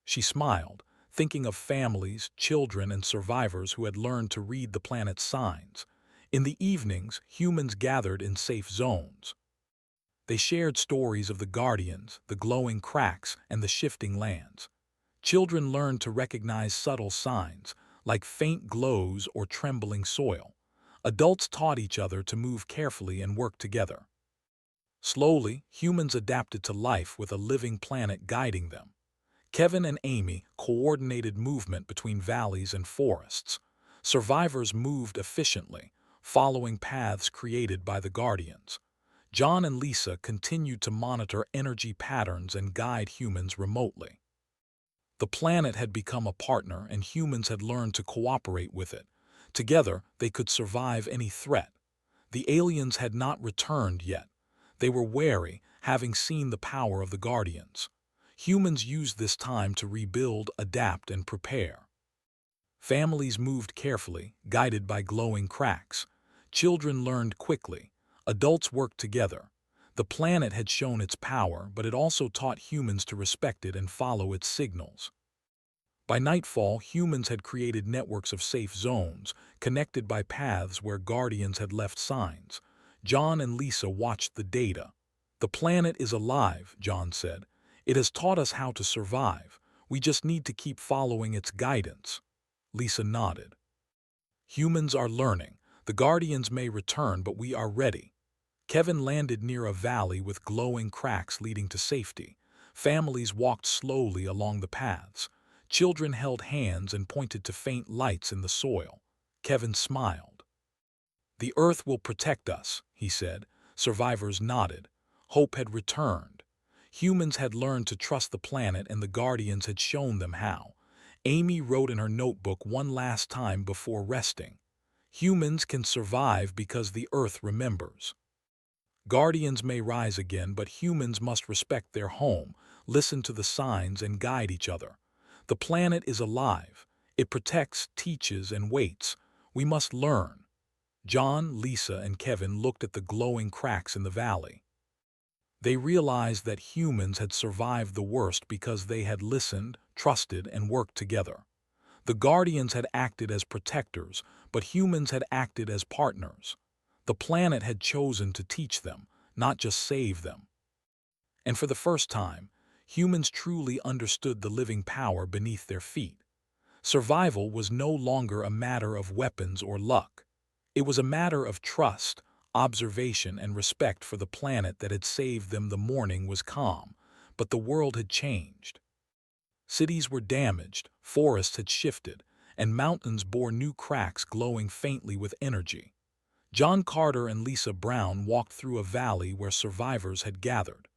She smiled, thinking of families, children, and survivors who had learned to read the planet's signs. In the evenings, humans gathered in safe zones. They shared stories of the Guardians, the glowing cracks, and the shifting lands. Children learned to recognize subtle signs, like faint glows or trembling soil. Adults taught each other to move carefully and work together. Slowly, humans adapted to life with a living planet guiding them. Kevin and Amy coordinated movement between valleys and forests. Survivors moved efficiently, following paths created by the Guardians. John and Lisa continued to monitor energy patterns and guide humans remotely. The planet had become a partner, and humans had learned to cooperate with it. Together, they could survive any threat. The aliens had not returned yet. They were wary, having seen the power of the Guardians. Humans used this time to rebuild, adapt, and prepare. Families moved carefully, guided by glowing cracks. Children learned quickly. Adults worked together. The planet had shown its power, but it also taught humans to respect it and follow its signals. By nightfall, humans had created networks of safe zones, connected by paths where Guardians had left signs. John and Lisa watched the data. "The planet is alive," John said. "It has taught us how to survive. We just need to keep following its guidance." Lisa nodded. "Humans are learning. The Guardians may return, but we are ready." Kevin landed near a valley with glowing cracks leading to safety. Families walked slowly along the paths. Children held hands and pointed to faint lights in the soil. Kevin smiled. "The Earth will protect us," he said. Survivors nodded. Hope had returned. Humans had learned to trust the planet, and the Guardians had shown them how. Amy wrote in her notebook one last time before resting. "Humans can survive because the Earth remembers." Guardians may rise again, but humans must respect their home, listen to the signs, and guide each other. The planet is alive. It protects, teaches, and waits. We must learn. John, Lisa, and Kevin looked at the glowing cracks in the valley. They realized that humans had survived the worst because they had listened, trusted, and worked together. The Guardians had acted as protectors, but humans had acted as partners. The planet had chosen to teach them, not just save them. And for the first time, humans truly understood the living power beneath their feet. Survival was no longer a matter of weapons or luck. It was a matter of trust, observation, and respect for the planet that had saved them. The morning was calm, but the world had changed. Cities were damaged, forests had shifted, and mountains bore new cracks glowing faintly with energy. John Carter and Lisa Brown walked through a valley where survivors had gathered.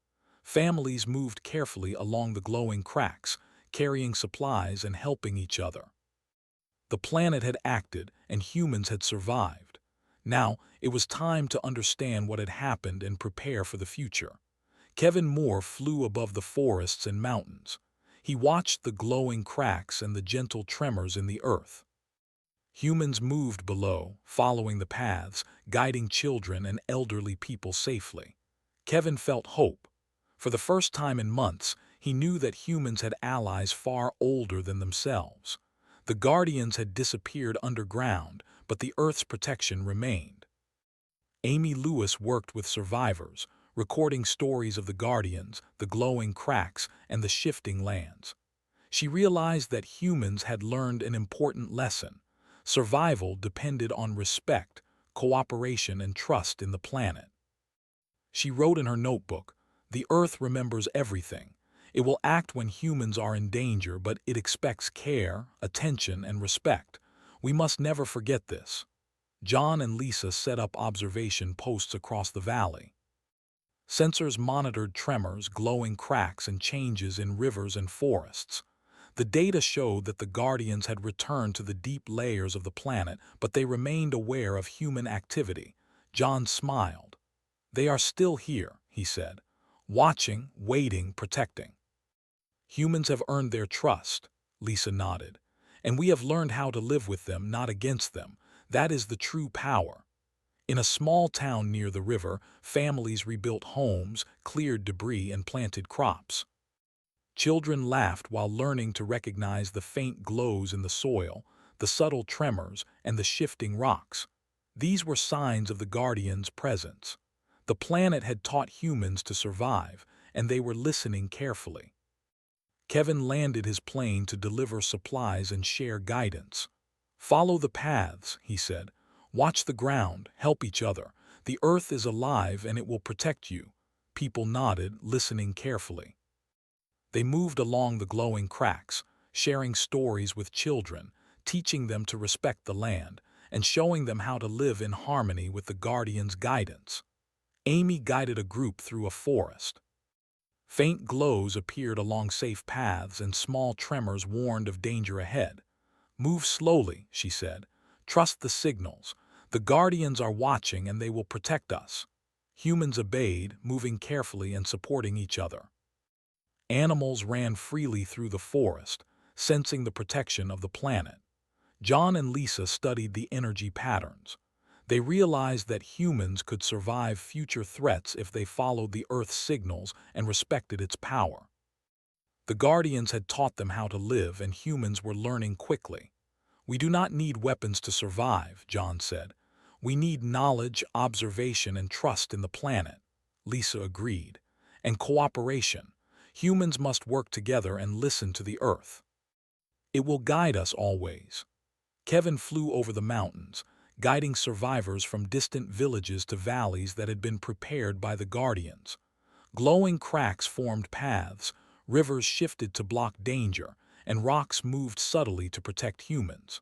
Families moved carefully along the glowing cracks, carrying supplies and helping each other. The planet had acted, and humans had survived. Now, it was time to understand what had happened and prepare for the future. Kevin Moore flew above the forests and mountains. He watched the glowing cracks and the gentle tremors in the earth. Humans moved below, following the paths, guiding children and elderly people safely. Kevin felt hope. For the first time in months, he knew that humans had allies far older than themselves. The Guardians had disappeared underground, but the Earth's protection remained. Amy Lewis worked with survivors, recording stories of the Guardians, the glowing cracks, and the shifting lands. She realized that humans had learned an important lesson. Survival depended on respect, cooperation, and trust in the planet. She wrote in her notebook, "The Earth remembers everything. It will act when humans are in danger, but it expects care, attention, and respect. We must never forget this." John and Lisa set up observation posts across the valley. Sensors monitored tremors, glowing cracks, and changes in rivers and forests. The data showed that the Guardians had returned to the deep layers of the planet, but they remained aware of human activity. John smiled. "They are still here," he said, "watching, waiting, protecting." "Humans have earned their trust," Lisa nodded, "and we have learned how to live with them, not against them. That is the true power." In a small town near the river, families rebuilt homes, cleared debris, and planted crops. Children laughed while learning to recognize the faint glows in the soil, the subtle tremors, and the shifting rocks. These were signs of the Guardians' presence. The planet had taught humans to survive, and they were listening carefully. Kevin landed his plane to deliver supplies and share guidance. "Follow the paths," he said. "Watch the ground, help each other. The Earth is alive and it will protect you." People nodded, listening carefully. They moved along the glowing cracks, sharing stories with children, teaching them to respect the land, and showing them how to live in harmony with the Guardians' guidance. Amy guided a group through a forest. Faint glows appeared along safe paths and small tremors warned of danger ahead. "Move slowly," she said. "Trust the signals. The Guardians are watching and they will protect us." Humans obeyed, moving carefully and supporting each other. Animals ran freely through the forest, sensing the protection of the planet. John and Lisa studied the energy patterns. They realized that humans could survive future threats if they followed the Earth's signals and respected its power. The Guardians had taught them how to live, and humans were learning quickly. "We do not need weapons to survive," John said. "We need knowledge, observation, and trust in the planet." Lisa agreed. "And cooperation. Humans must work together and listen to the Earth. It will guide us always." Kevin flew over the mountains, guiding survivors from distant villages to valleys that had been prepared by the Guardians. Glowing cracks formed paths, rivers shifted to block danger, and rocks moved subtly to protect humans.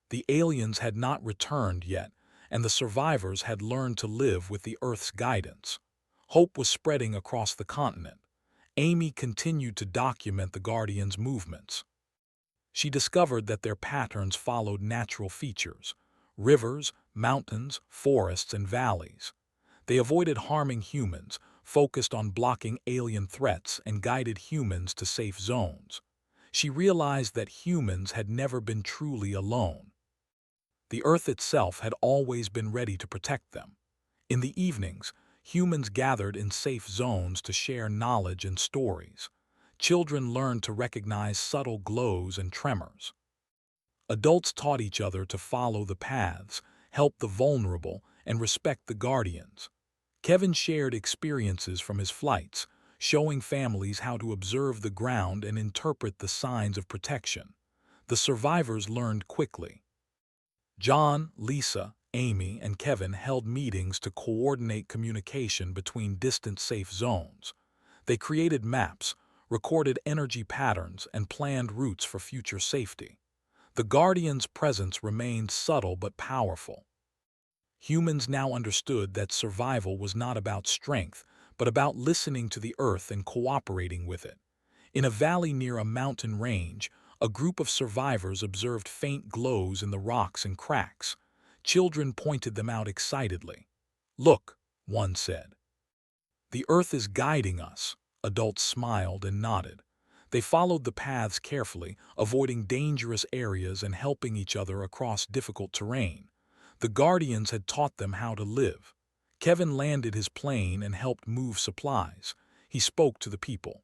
The aliens had not returned yet, and the survivors had learned to live with the Earth's guidance. Hope was spreading across the continent. Amy continued to document the Guardians' movements. She discovered that their patterns followed natural features: rivers, mountains, forests, and valleys. They avoided harming humans, focused on blocking alien threats, and guided humans to safe zones. She realized that humans had never been truly alone. The Earth itself had always been ready to protect them. In the evenings, humans gathered in safe zones to share knowledge and stories. Children learned to recognize subtle glows and tremors. Adults taught each other to follow the paths, help the vulnerable, and respect the Guardians. Kevin shared experiences from his flights, showing families how to observe the ground and interpret the signs of protection. The survivors learned quickly. John, Lisa, Amy, and Kevin held meetings to coordinate communication between distant safe zones. They created maps, recorded energy patterns, and planned routes for future safety. The Guardians' presence remained subtle but powerful. Humans now understood that survival was not about strength, but about listening to the Earth and cooperating with it. In a valley near a mountain range, a group of survivors observed faint glows in the rocks and cracks. Children pointed them out excitedly. "Look," one said. "The Earth is guiding us." Adults smiled and nodded. They followed the paths carefully, avoiding dangerous areas and helping each other across difficult terrain. The Guardians had taught them how to live. Kevin landed his plane and helped move supplies. He spoke to the people.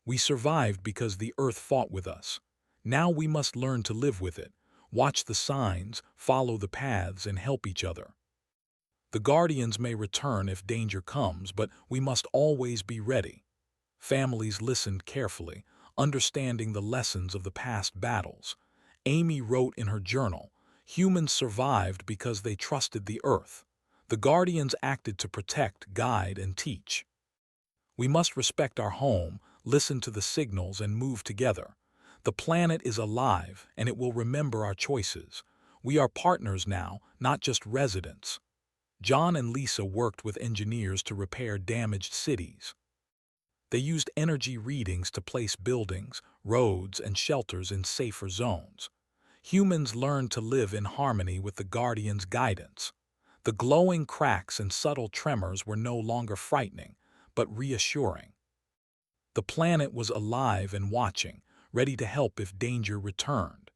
"We survived because the Earth fought with us. Now we must learn to live with it. Watch the signs, follow the paths, and help each other. The Guardians may return if danger comes, but we must always be ready." Families listened carefully, understanding the lessons of the past battles. Amy wrote in her journal, "Humans survived because they trusted the Earth. The Guardians acted to protect, guide, and teach. We must respect our home, listen to the signals, and move together. The planet is alive, and it will remember our choices. We are partners now, not just residents." John and Lisa worked with engineers to repair damaged cities. They used energy readings to place buildings, roads, and shelters in safer zones. Humans learned to live in harmony with the Guardians' guidance. The glowing cracks and subtle tremors were no longer frightening, but reassuring. The planet was alive and watching, ready to help if danger returned.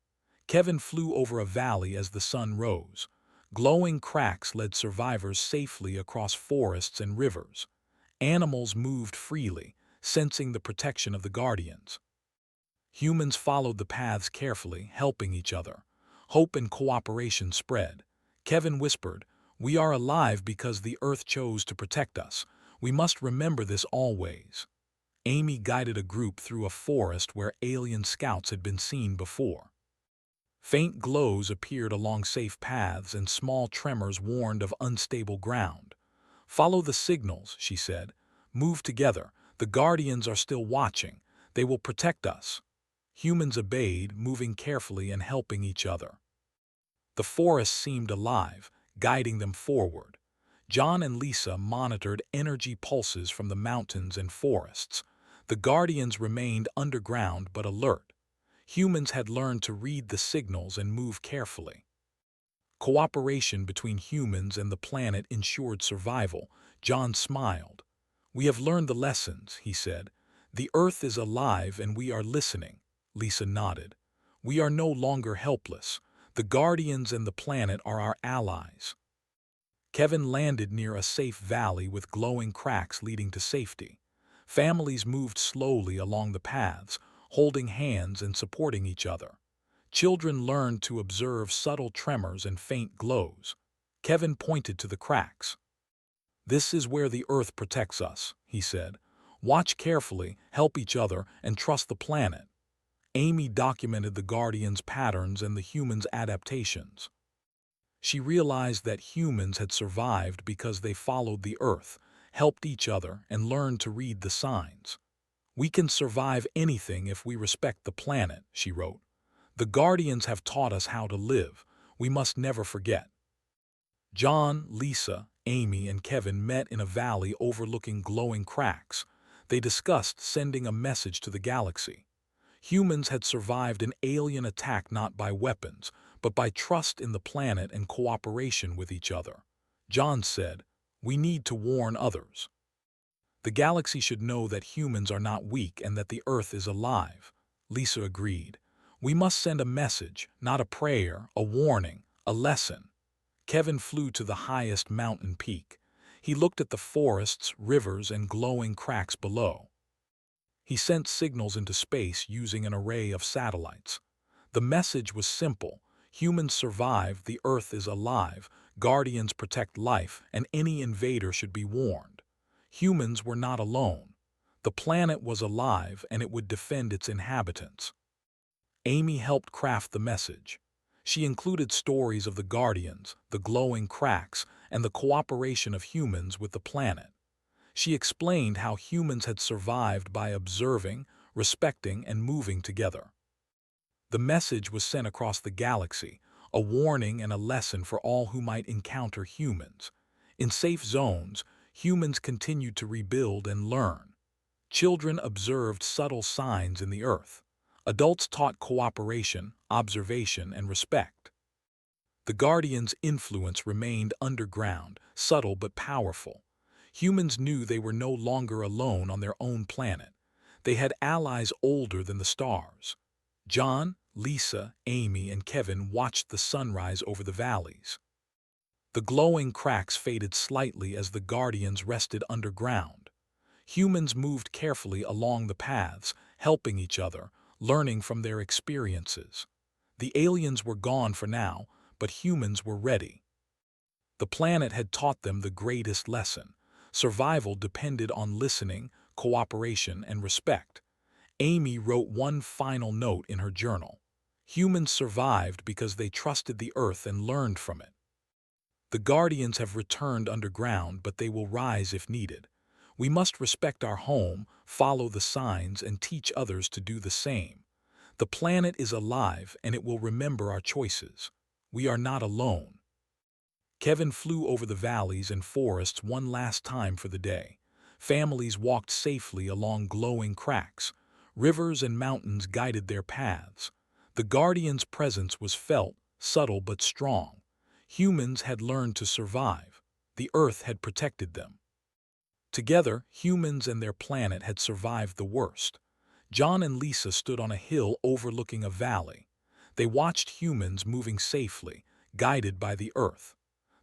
Kevin flew over a valley as the sun rose. Glowing cracks led survivors safely across forests and rivers. Animals moved freely, sensing the protection of the Guardians. Humans followed the paths carefully, helping each other. Hope and cooperation spread. Kevin whispered, "We are alive because the Earth chose to protect us. We must remember this always." Amy guided a group through a forest where alien scouts had been seen before. Faint glows appeared along safe paths and small tremors warned of unstable ground. "Follow the signals," she said. "Move together. The Guardians are still watching. They will protect us." Humans obeyed, moving carefully and helping each other. The forest seemed alive, guiding them forward. John and Lisa monitored energy pulses from the mountains and forests. The Guardians remained underground but alert. Humans had learned to read the signals and move carefully. Cooperation between humans and the planet ensured survival. John smiled. "We have learned the lessons," he said. "The Earth is alive and we are listening." Lisa nodded. "We are no longer helpless. The Guardians and the planet are our allies." Kevin landed near a safe valley with glowing cracks leading to safety. Families moved slowly along the paths, holding hands and supporting each other. Children learned to observe subtle tremors and faint glows. Kevin pointed to the cracks. "This is where the Earth protects us," he said. "Watch carefully, help each other, and trust the planet." Amy documented the Guardians' patterns and the humans' adaptations. She realized that humans had survived because they followed the Earth, helped each other, and learned to read the signs. "We can survive anything if we respect the planet," she wrote. "The Guardians have taught us how to live. We must never forget." John, Lisa, Amy, and Kevin met in a valley overlooking glowing cracks. They discussed sending a message to the galaxy. Humans had survived an alien attack not by weapons, but by trust in the planet and cooperation with each other. John said, "We need to warn others. The galaxy should know that humans are not weak and that the Earth is alive." Lisa agreed. "We must send a message, not a prayer, a warning, a lesson." Kevin flew to the highest mountain peak. He looked at the forests, rivers, and glowing cracks below. He sent signals into space using an array of satellites. The message was simple: humans survive, the Earth is alive, Guardians protect life, and any invader should be warned. Humans were not alone. The planet was alive and it would defend its inhabitants. Amy helped craft the message. She included stories of the Guardians, the glowing cracks, and the cooperation of humans with the planet. She explained how humans had survived by observing, respecting, and moving together. The message was sent across the galaxy, a warning and a lesson for all who might encounter humans. In safe zones, humans continued to rebuild and learn. Children observed subtle signs in the Earth. Adults taught cooperation, observation, and respect. The Guardians' influence remained underground, subtle but powerful. Humans knew they were no longer alone on their own planet. They had allies older than the stars. John, Lisa, Amy, and Kevin watched the sunrise over the valleys. The glowing cracks faded slightly as the Guardians rested underground. Humans moved carefully along the paths, helping each other, learning from their experiences. The aliens were gone for now, but humans were ready. The planet had taught them the greatest lesson. Survival depended on listening, cooperation, and respect. Amy wrote one final note in her journal. Humans survived because they trusted the Earth and learned from it. The Guardians have returned underground, but they will rise if needed. We must respect our home, follow the signs, and teach others to do the same. The planet is alive, and it will remember our choices. We are not alone. Kevin flew over the valleys and forests one last time for the day. Families walked safely along glowing cracks. Rivers and mountains guided their paths. The Guardian's presence was felt, subtle but strong. Humans had learned to survive. The Earth had protected them. Together, humans and their planet had survived the worst. John and Lisa stood on a hill overlooking a valley. They watched humans moving safely, guided by the Earth.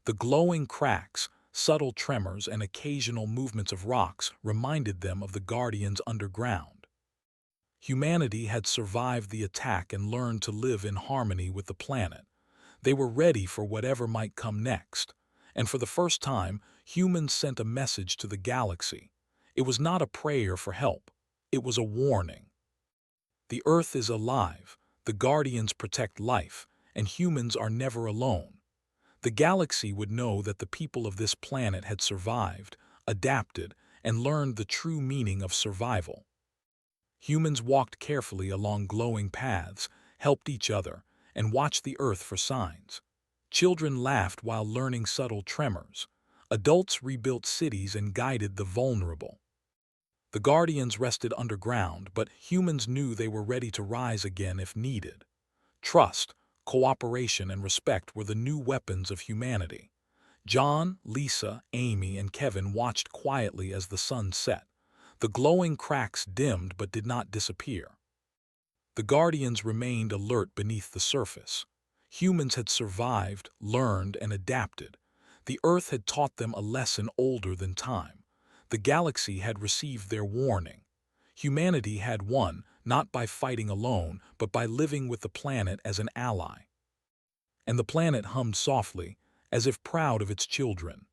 The glowing cracks, subtle tremors, and occasional movements of rocks reminded them of the Guardians underground. Humanity had survived the attack and learned to live in harmony with the planet. They were ready for whatever might come next. And for the first time, humans sent a message to the galaxy. It was not a prayer for help. It was a warning. The Earth is alive, the Guardians protect life, and humans are never alone. The galaxy would know that the people of this planet had survived, adapted, and learned the true meaning of survival. Humans walked carefully along glowing paths, helped each other, and watched the Earth for signs. Children laughed while learning subtle tremors. Adults rebuilt cities and guided the vulnerable. The Guardians rested underground, but humans knew they were ready to rise again if needed. Trust, cooperation, and respect were the new weapons of humanity. John, Lisa, Amy, and Kevin watched quietly as the sun set. The glowing cracks dimmed but did not disappear. The Guardians remained alert beneath the surface. Humans had survived, learned, and adapted. The Earth had taught them a lesson older than time. The galaxy had received their warning. Humanity had won, not by fighting alone, but by living with the planet as an ally. And the planet hummed softly, as if proud of its children.